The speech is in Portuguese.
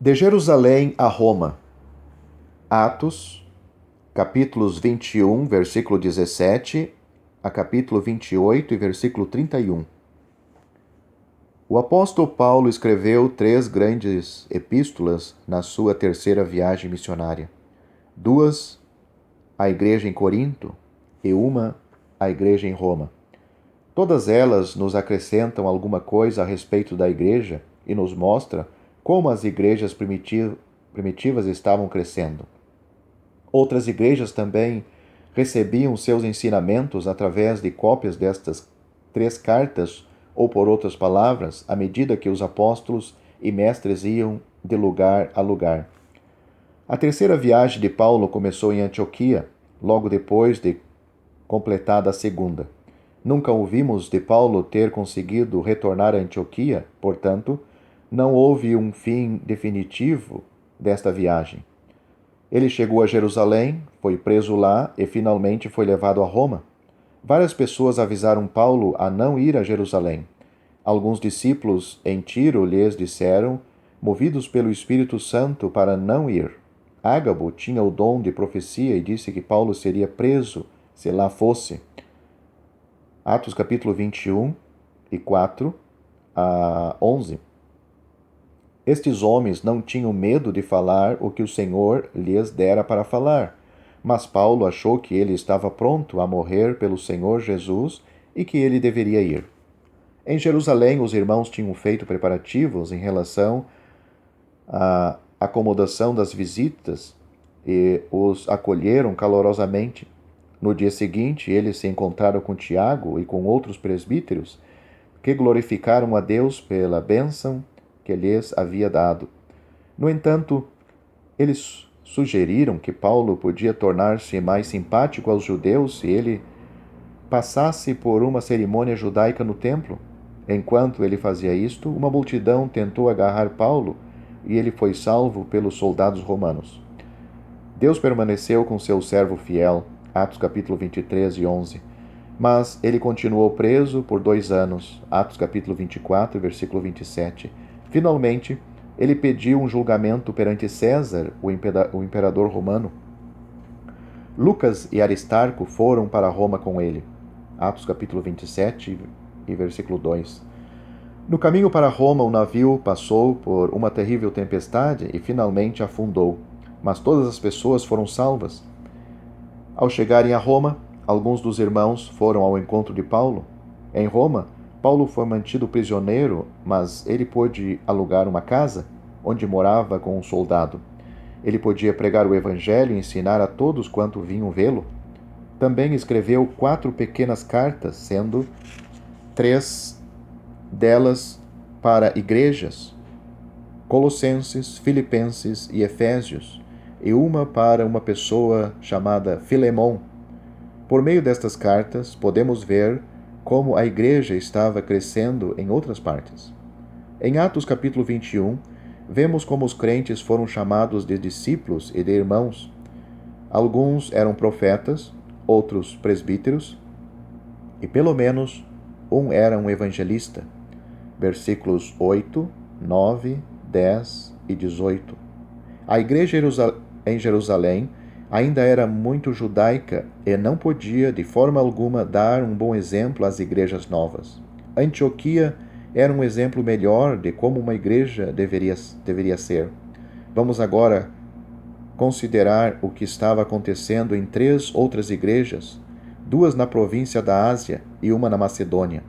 De Jerusalém a Roma. Atos, capítulos 21, versículo 17, a capítulo 28 e versículo 31. O apóstolo Paulo escreveu 3 grandes epístolas na sua terceira viagem missionária. 2 à igreja em Corinto e 1 à igreja em Roma. Todas elas nos acrescentam alguma coisa a respeito da igreja e nos mostra como as igrejas primitivas estavam crescendo. Outras igrejas também recebiam seus ensinamentos através de cópias destas 3 cartas, ou por outras palavras, à medida que os apóstolos e mestres iam de lugar a lugar. A terceira viagem de Paulo começou em Antioquia, logo depois de completada a segunda. Nunca ouvimos de Paulo ter conseguido retornar a Antioquia, portanto, não houve um fim definitivo desta viagem. Ele chegou a Jerusalém, foi preso lá e finalmente foi levado a Roma. Várias pessoas avisaram Paulo a não ir a Jerusalém. Alguns discípulos em Tiro lhes disseram, movidos pelo Espírito Santo, para não ir. Ágabo tinha o dom de profecia e disse que Paulo seria preso se lá fosse. Atos capítulo 21 e 4 a 11. Estes homens não tinham medo de falar o que o Senhor lhes dera para falar, mas Paulo achou que ele estava pronto a morrer pelo Senhor Jesus e que ele deveria ir. Em Jerusalém, os irmãos tinham feito preparativos em relação à acomodação das visitas e os acolheram calorosamente. No dia seguinte, eles se encontraram com Tiago e com outros presbíteros, que glorificaram a Deus pela bênção que lhes havia dado. No entanto, eles sugeriram que Paulo podia tornar-se mais simpático aos judeus se ele passasse por uma cerimônia judaica no templo. Enquanto ele fazia isto, uma multidão tentou agarrar Paulo e ele foi salvo pelos soldados romanos. Deus permaneceu com seu servo fiel, Atos capítulo 23 e 11. Mas ele continuou preso por 2 anos, Atos capítulo 24, versículo 27. Finalmente, ele pediu um julgamento perante César, o imperador romano. Lucas e Aristarco foram para Roma com ele, Atos capítulo 27 e versículo 2. No caminho para Roma, o navio passou por uma terrível tempestade e finalmente afundou, mas todas as pessoas foram salvas. Ao chegarem a Roma, alguns dos irmãos foram ao encontro de Paulo. Em Roma, Paulo foi mantido prisioneiro, mas ele pôde alugar uma casa, onde morava com um soldado. Ele podia pregar o evangelho e ensinar a todos quanto vinham vê-lo. Também escreveu 4 pequenas cartas, sendo 3 delas para igrejas, Colossenses, Filipenses e Efésios, e uma para uma pessoa chamada Filemon. Por meio destas cartas, podemos ver como a igreja estava crescendo em outras partes. Em Atos capítulo 21, vemos como os crentes foram chamados de discípulos e de irmãos. Alguns eram profetas, outros presbíteros, e pelo menos um era um evangelista. Versículos 8, 9, 10 e 18. A igreja em Jerusalém ainda era muito judaica e não podia, de forma alguma, dar um bom exemplo às igrejas novas. Antioquia era um exemplo melhor de como uma igreja deveria ser. Vamos agora considerar o que estava acontecendo em 3 outras igrejas, 2 na província da Ásia e uma na Macedônia.